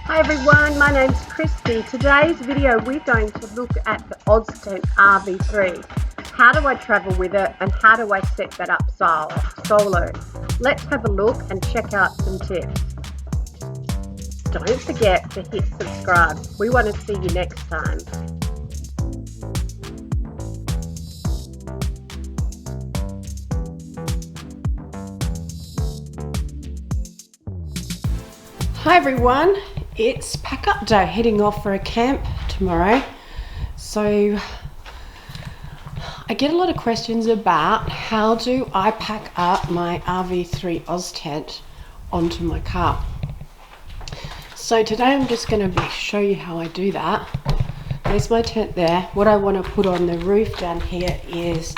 Hi everyone, my name's Kristie. Today's video we're going to look at the OZtent RV3. How do I travel with it and how do I set that up solo? Let's have a look and check out some tips. Don't forget to hit subscribe. We want to see you next time. Hi everyone, it's pack up day, heading off for a camp tomorrow. So I get a lot of questions about how do I pack up my RV3 OZtent onto my car. So today I'm just going to show you how I do that. There's my tent there. What I want to put on the roof down here is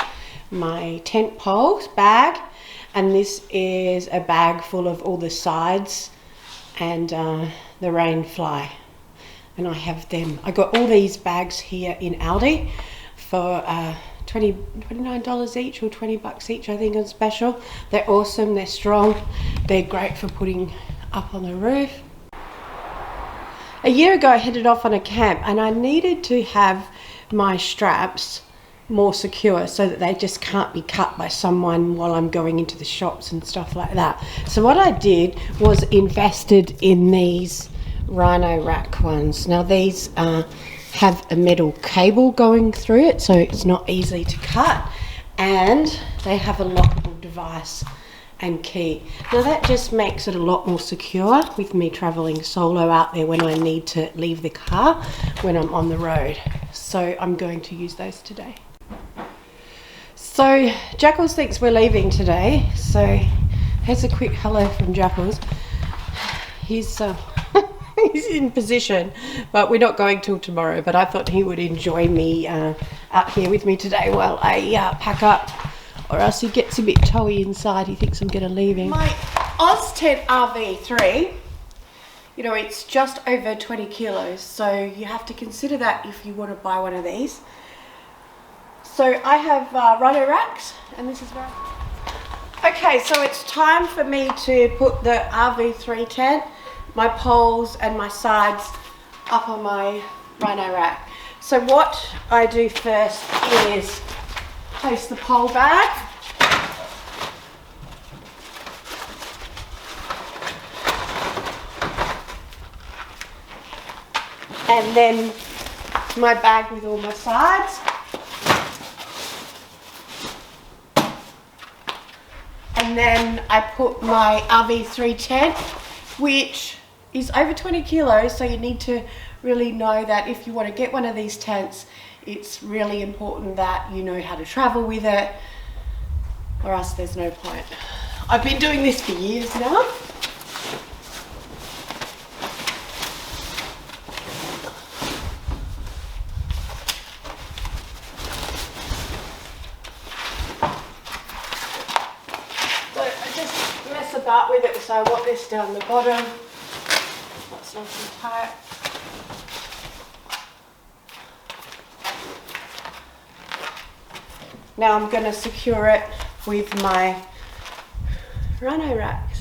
my tent poles bag, and this is a bag full of all the sides and the rain fly, and I have them. I got all these bags here in Aldi for $29 each or $20 each, I think, on special. They're awesome, they're strong, they're great for putting up on the roof. A year ago I headed off on a camp and I needed to have my straps more secure so that they just can't be cut by someone while I'm going into the shops and stuff like that. So what I did was invested in these Rhino rack ones. Now these have a metal cable going through it, so it's not easy to cut, and they have a lockable device and key. Now that just makes it a lot more secure with me traveling solo out there when I need to leave the car when I'm on the road. So I'm going to use those today. So Jackals thinks we're leaving today, so here's a quick hello from Jackals. He's he's in position, but we're not going till tomorrow, but I thought he would enjoy me out here with me today while I pack up, or else he gets a bit toey inside. He thinks I'm going to leave him. My OZtent RV3, you know, it's just over 20 kilos, so you have to consider that if you want to buy one of these. So I have Rhino racks, and this is where okay, so it's time for me to put the RV3 tent, my poles and my sides up on my Rhino rack. So what I do first is place the pole bag, and then my bag with all my sides. And then I put my RV3 tent, which is over 20 kilos, so you need to really know that if you want to get one of these tents, it's really important that you know how to travel with it, or else there's no point. I've been doing this for years now. About with it, so I want this down the bottom. That's nice and tight. Now I'm going to secure it with my Rhino racks.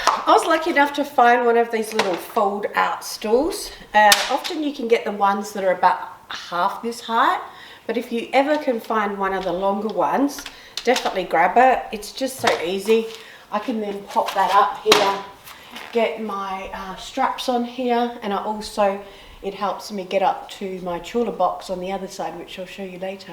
I was lucky enough to find one of these little fold out stools. Often you can get the ones that are about half this height, but if you ever can find one of the longer ones, definitely grab it. It's just so easy. I can then pop that up here, get my straps on here, and it helps me get up to my chula box on the other side, which I'll show you later.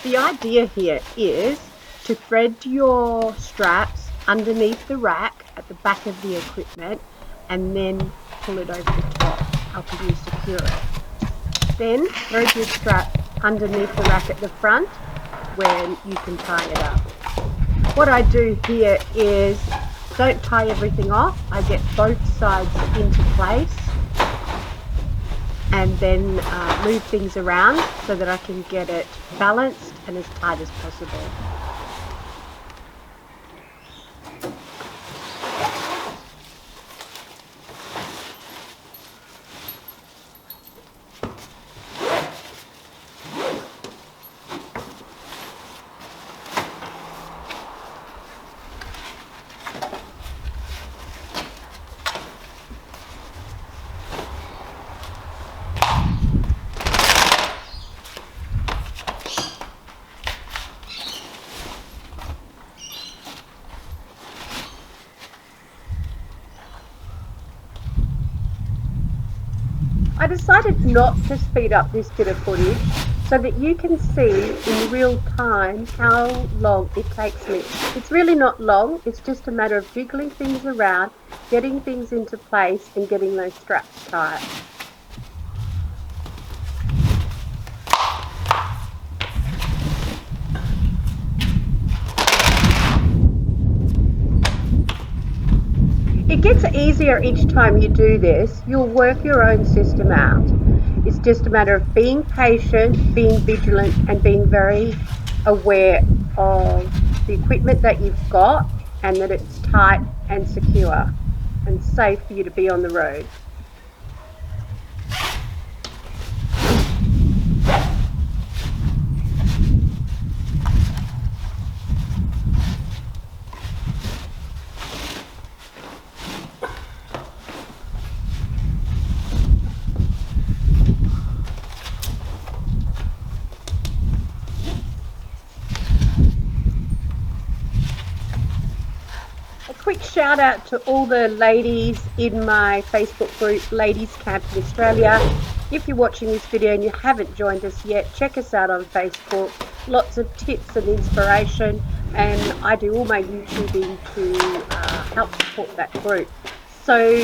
The idea here is to thread your straps underneath the rack at the back of the equipment and then pull it over the top, helping you secure it. Then thread your strap underneath the rack at the front where you can tie it up. What I do here is don't tie everything off. I get both sides into place and then move things around so that I can get it balanced and as tight as possible. I decided not to speed up this bit of footage so that you can see in real time how long it takes me. It's really not long, it's just a matter of jiggling things around, getting things into place and getting those straps tight. It gets easier each time you do this. You'll work your own system out. It's just a matter of being patient, being vigilant, and being very aware of the equipment that you've got and that it's tight and secure and safe for you to be on the road. Quick shout out to all the ladies in my Facebook group, Ladies Camping Australia. If you're watching this video and you haven't joined us yet, check us out on Facebook. Lots of tips and inspiration, and I do all my YouTubing to help support that group. So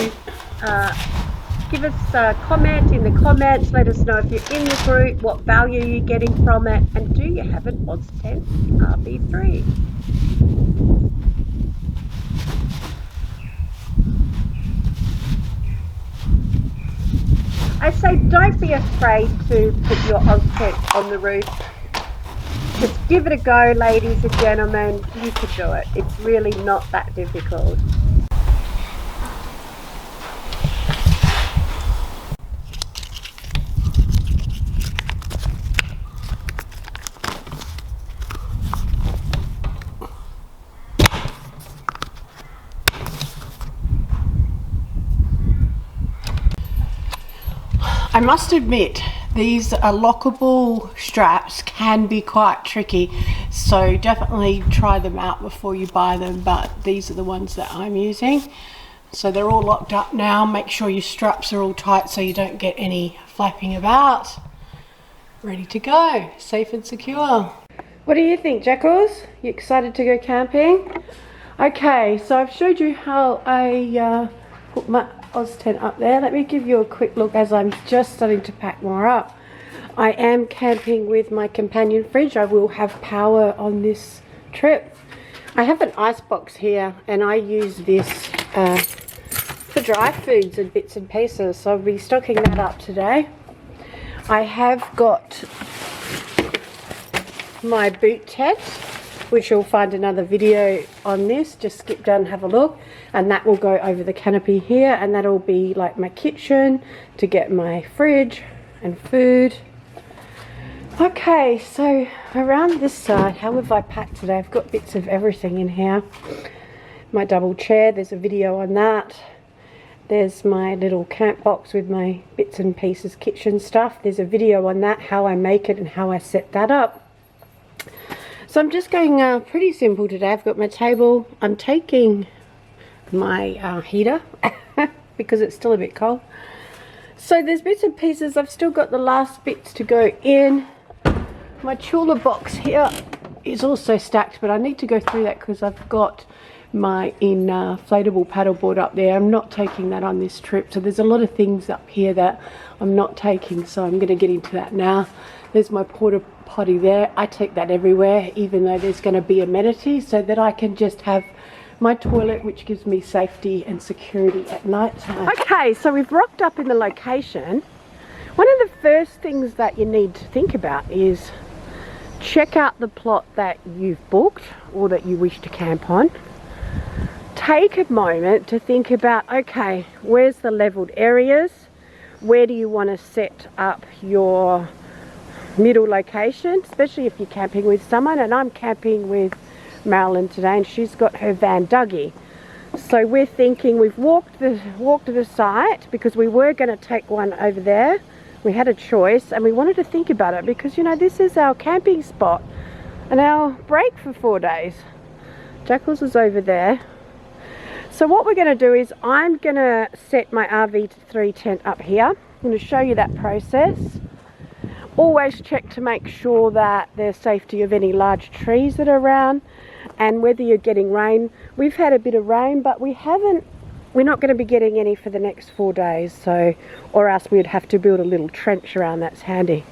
give us a comment in the comments, let us know if you're in the group, what value you're getting from it, and do you have an OZtent RV3? I say don't be afraid to put your OZtent on the roof. Just give it a go, ladies and gentlemen. You can do it. It's really not that difficult. I must admit, these lockable straps can be quite tricky, so definitely try them out before you buy them, but these are the ones that I'm using. So they're all locked up now. Make sure your straps are all tight so you don't get any flapping about. Ready to go, safe and secure. What do you think, Jackals? You excited to go camping? Okay, so I've showed you how I put my OZtent up there. Let me give you a quick look as I'm just starting to pack more up. I am camping with my companion fridge. I will have power on this trip. I have an ice box here and I use this for dry foods and bits and pieces, so I'll be stocking that up today. I have got my boot tent, which you'll find another video on this. Just skip down and have a look, and that will go over the canopy here, and that'll be like my kitchen to get my fridge and food. Okay, so around this side, how have I packed today? I've got bits of everything in here. My double chair, there's a video on that. There's my little camp box with my bits and pieces kitchen stuff. There's a video on that, how I make it and how I set that up. So I'm just going pretty simple today. I've got my table. I'm taking my heater because it's still a bit cold. So there's bits and pieces. I've still got the last bits to go in. My chula box here is also stacked, but I need to go through that because I've got my inflatable paddleboard up there. I'm not taking that on this trip. So there's a lot of things up here that I'm not taking. So I'm going to get into that now. There's my porta potty there. I take that everywhere, even though there's going to be amenities, so that I can just have my toilet, which gives me safety and security at night time. Okay, so we've rocked up in the location One of the first things that you need to think about is check out the plot that you've booked or that you wish to camp on. Take a moment to think about, okay, where's the leveled areas? Where do you want to set up your middle location, especially if you're camping with someone? And I'm camping with Marilyn today, and she's got her van Dougie. So we're thinking, we've walked to the site because we were going to take one over there. We had a choice and we wanted to think about it because, you know, this is our camping spot and our break for 4 days. Jackals is over there. So what we're going to do is I'm going to set my RV3 tent up here. I'm going to show you that process. Always check to make sure that there's safety of any large trees that are around, and whether you're getting rain. We've had a bit of rain, but we're not going to be getting any for the next 4 days, so, or else we'd have to build a little trench around. That's handy.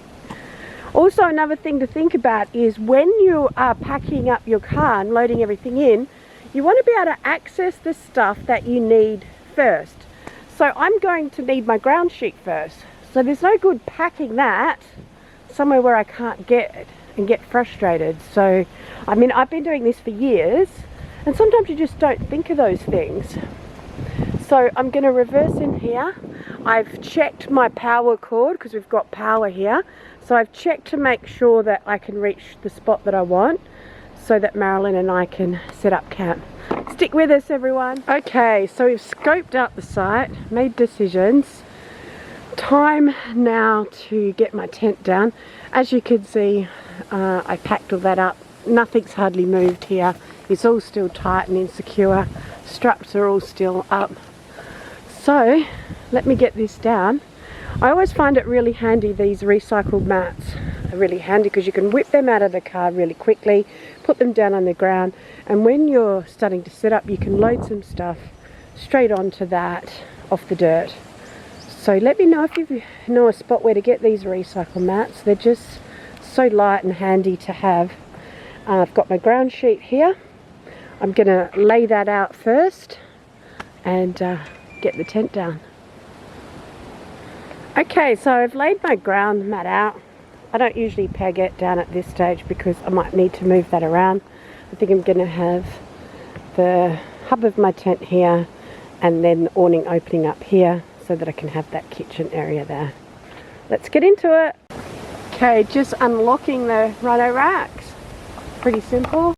Also, another thing to think about is when you are packing up your car and loading everything in, you want to be able to access the stuff that you need first. So I'm going to need my ground sheet first. So there's no good packing that somewhere where I can't get it and get frustrated. So, I mean, I've been doing this for years, and sometimes you just don't think of those things. So I'm going to reverse in here. I've checked my power cord because we've got power here. So I've checked to make sure that I can reach the spot that I want so that Marilyn and I can set up camp. Stick with us, everyone. Okay, so we've scoped out the site, made decisions. Time now to get my tent down. As you can see, I packed all that up. Nothing's hardly moved here. It's all still tight and insecure. Straps are all still up. So let me get this down. I always find it really handy, these recycled mats are really handy because you can whip them out of the car really quickly, put them down on the ground, and when you're starting to set up you can load some stuff straight onto that off the dirt. So let me know if you know a spot where to get these recycle mats. They're just so light and handy to have. I've got my ground sheet here. I'm going to lay that out first and get the tent down. Okay, so I've laid my ground mat out. I don't usually peg it down at this stage because I might need to move that around. I think I'm going to have the hub of my tent here and then the awning opening up here so that I can have that kitchen area there. Let's get into it. Okay, just unlocking the rhino racks. Pretty simple.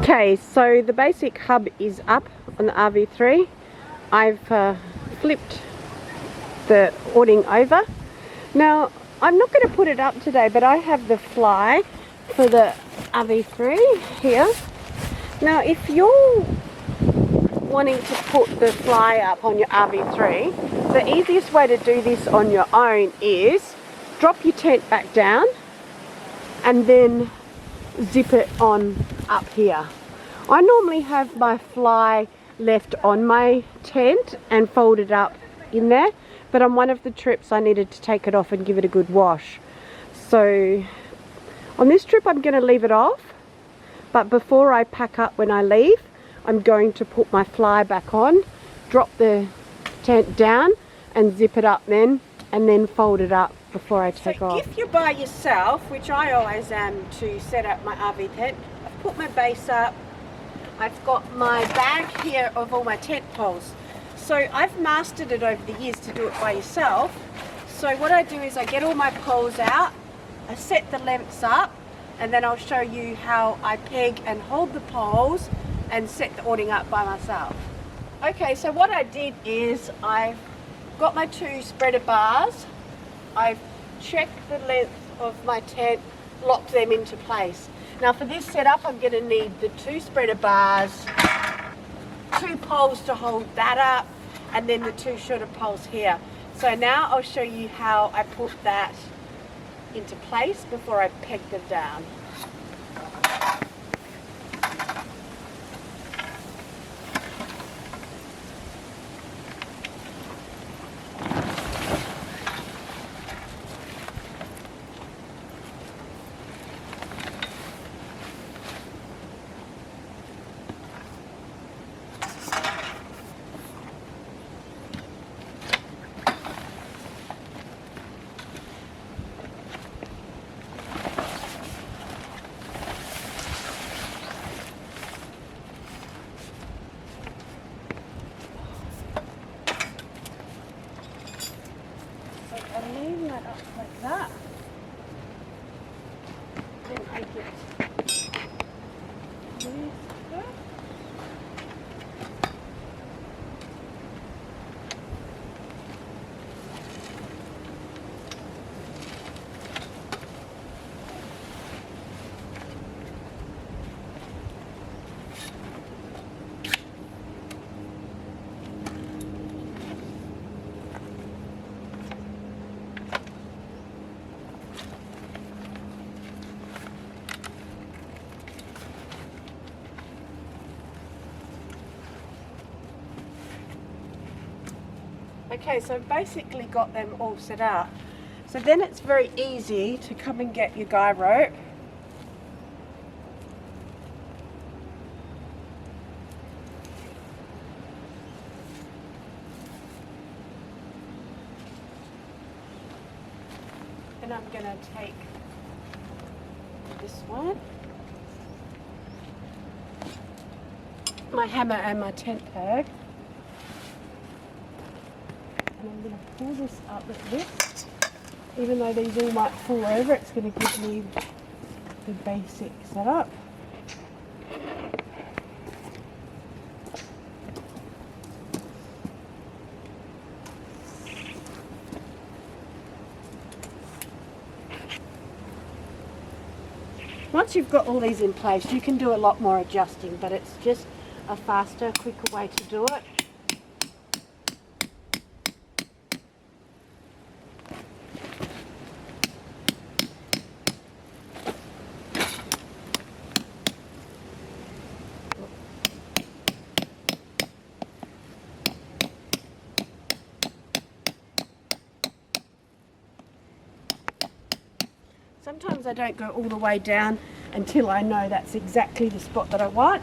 Okay, so the basic hub is up on the RV3. I've flipped the awning over. Now, I'm not going to put it up today, but I have the fly for the RV3 here. Now, if you're wanting to put the fly up on your RV3, the easiest way to do this on your own is drop your tent back down and then zip it on up here. I normally have my fly left on my tent and folded up in there, but on one of the trips I needed to take it off and give it a good wash. So on this trip I'm going to leave it off, but before I pack up when I leave, I'm going to put my fly back on, drop the tent down and zip it up then, and then fold it up before I take off. If you're by yourself, which I always am to set up my RV tent, I've put my base up, I've got my bag here of all my tent poles. So I've mastered it over the years to do it by yourself. So what I do is I get all my poles out, I set the lengths up, and then I'll show you how I peg and hold the poles and set the awning up by myself. Okay, so what I did is I've got my 2 spreader bars, I've checked the length of my tent, locked them into place. Now for this setup I'm going to need the 2 spreader bars, 2 poles to hold that up, and then the 2 shorter poles here. So now I'll show you how I put that into place before I peg them down. Like that. Then I get this first. Okay, so I've basically got them all set up. So then it's very easy to come and get your guy rope. And I'm going to take this one, my hammer and my tent peg. And I'm going to pull this up like this. Even though these all might fall over, it's going to give me the basic setup. Once you've got all these in place, you can do a lot more adjusting, but it's just a faster, quicker way to do it. Sometimes I don't go all the way down until I know that's exactly the spot that I want.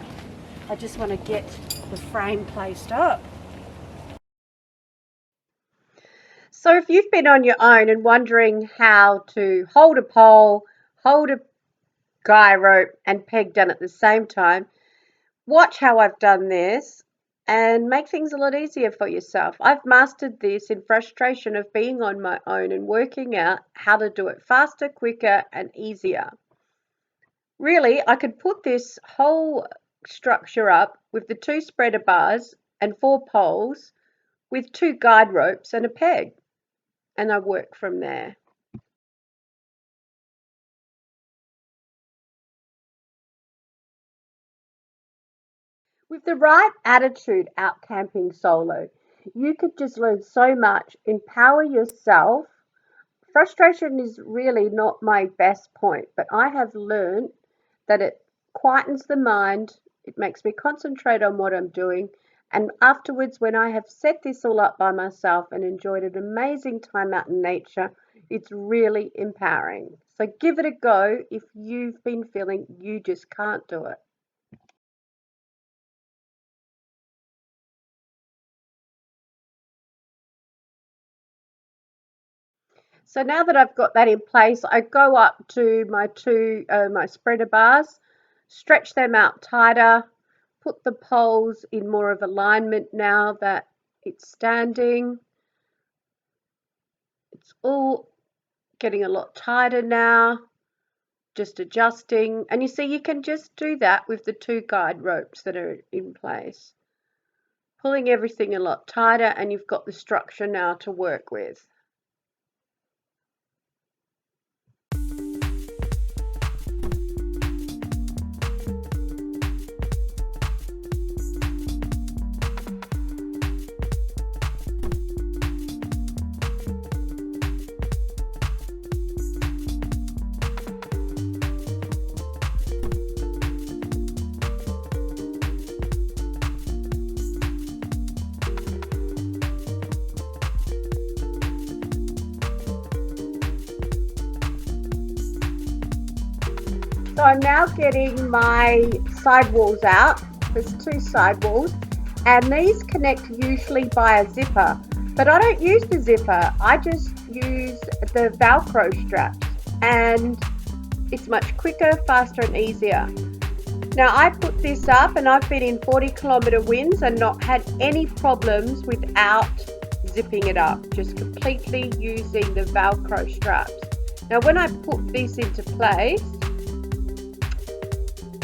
I just want to get the frame placed up. So if you've been on your own and wondering how to hold a pole, hold a guy rope and peg down at the same time, watch how I've done this and make things a lot easier for yourself. I've mastered this in frustration of being on my own and working out how to do it faster, quicker and easier. Really, I could put this whole structure up with the 2 spreader bars and 4 poles with 2 guide ropes and a peg, and I work from there. With the right attitude out camping solo, you could just learn so much, empower yourself. Frustration is really not my best point, but I have learned that it quietens the mind, it makes me concentrate on what I'm doing, and afterwards, when I have set this all up by myself and enjoyed an amazing time out in nature, it's really empowering. So give it a go if you've been feeling you just can't do it. So now that I've got that in place, I go up to my my spreader bars, stretch them out tighter, put the poles in more of alignment now that it's standing. It's all getting a lot tighter now, just adjusting. And you see, you can just do that with the 2 guide ropes that are in place. Pulling everything a lot tighter, and you've got the structure now to work with. So I'm now getting my sidewalls out. There's 2 sidewalls, and these connect usually by a zipper, but I don't use the zipper. I just use the Velcro straps, and it's much quicker, faster and easier. Now I put this up, and I've been in 40-kilometer winds and not had any problems without zipping it up, just completely using the Velcro straps. Now when I put this into place,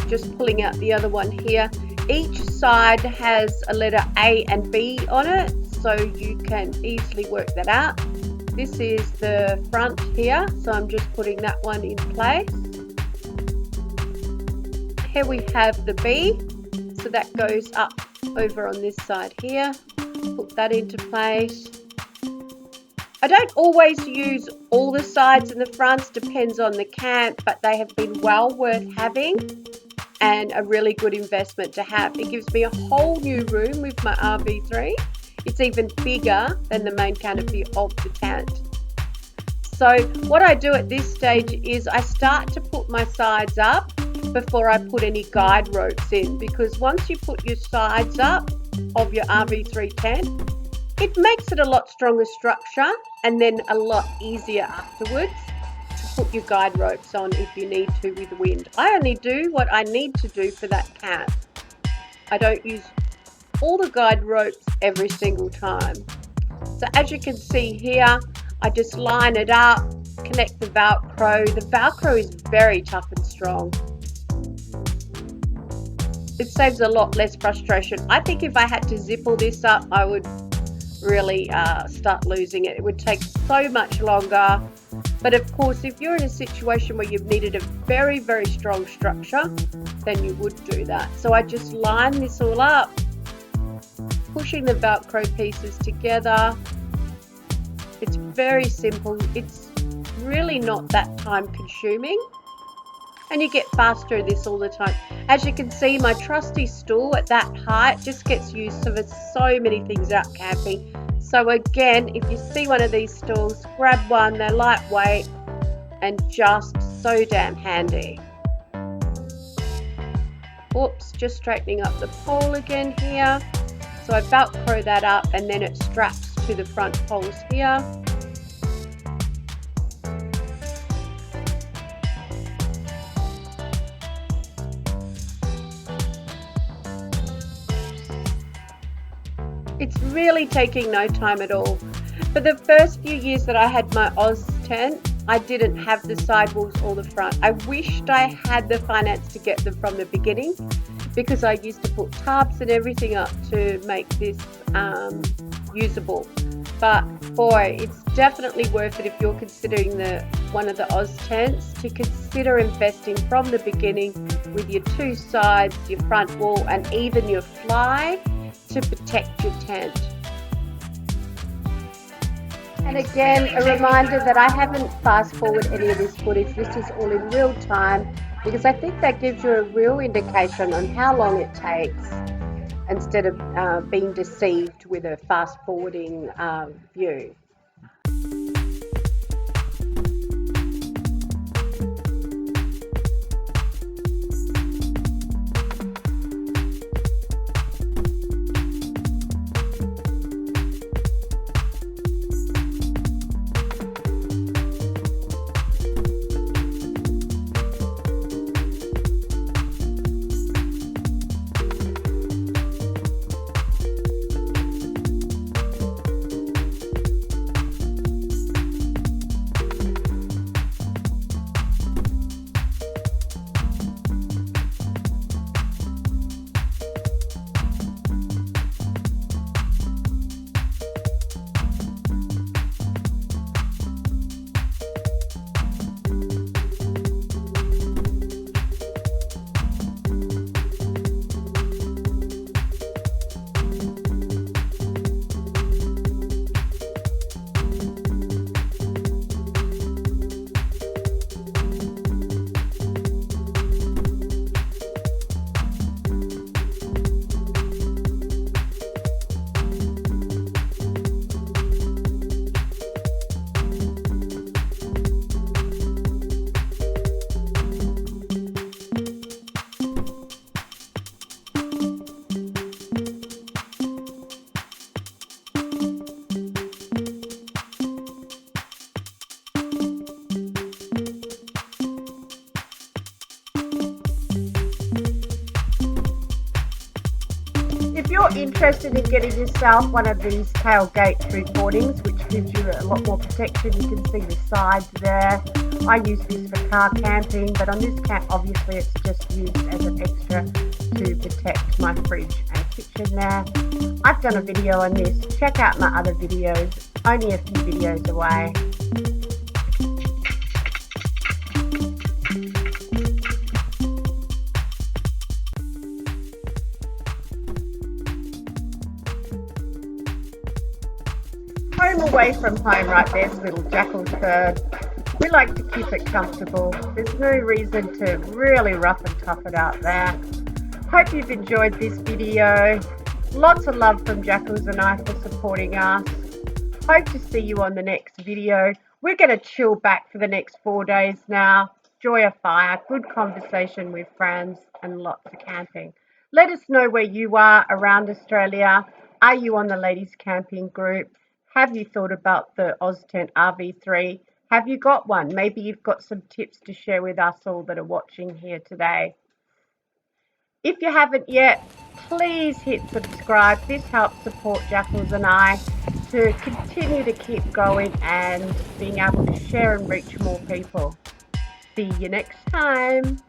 just pulling out the other one here, each side has a letter A and B on it, so you can easily work that out. This is the front here, so I'm just putting that one in place. Here we have the B, so that goes up over on this side here. Put that into place. I don't always use all the sides and the fronts, depends on the camp, but they have been well worth having and a really good investment to have. It gives me a whole new room with my RV3. It's even bigger than the main canopy of the tent. So what I do at this stage is I start to put my sides up before I put any guide ropes in, because once you put your sides up of your RV3 tent, it makes it a lot stronger structure and then a lot easier afterwards to put your guide ropes on if you need to with wind. I only do what I need to do for that camp. I don't use all the guide ropes every single time. So as you can see here, I just line it up, connect the Velcro. The Velcro is very tough and strong. It saves a lot less frustration. I think if I had to zip all this up, I would really start losing it. It would take so much longer. But of course, if you're in a situation where you've needed a very, very strong structure, then you would do that. So I just line this all up, pushing the Velcro pieces together. It's very simple. It's really not that time consuming. And you get faster at this all the time. As you can see, my trusty stool at that height just gets used for so many things out camping. So again, if you see one of these stools, grab one. They're lightweight and just so damn handy. Oops, just straightening up the pole again here. So I Velcro that up and then it straps to the front poles here. It's really taking no time at all. For the first few years that I had my OZtent, I didn't have the sidewalls or the front. I wished I had the finance to get them from the beginning, because I used to put tarps and everything up to make this usable. But boy, it's definitely worth it if you're considering one of the OZtents, to consider investing from the beginning with your two sides, your front wall, and even your fly to protect your tent. And again, a reminder that I haven't fast forward any of this footage. This is all in real time, because I think that gives you a real indication on how long it takes, instead of being deceived with a fast forwarding view. If you're interested in getting yourself one of these tailgate recordings, which gives you a lot more protection, you can see the sides there. I use this for car camping, but on this camp obviously it's just used as an extra to protect my fridge and kitchen there. I've done a video on this. Check out my other videos, only a few videos away. Home away from home, right there's little Jackal's bird. We like to keep it comfortable. There's no reason to really rough and tough it out there. Hope you've enjoyed this video. Lots of love from Jackals and I for supporting us. Hope to see you on the next video. We're going to chill back for the next 4 days now. Enjoy a fire, good conversation with friends, and lots of camping. Let us know where you are around Australia. Are you on the Ladies Camping group? Have you thought about the OZtent RV3? Have you got one? Maybe you've got some tips to share with us all that are watching here today. If you haven't yet, please hit subscribe. This helps support Jackals and I to continue to keep going and being able to share and reach more people. See you next time.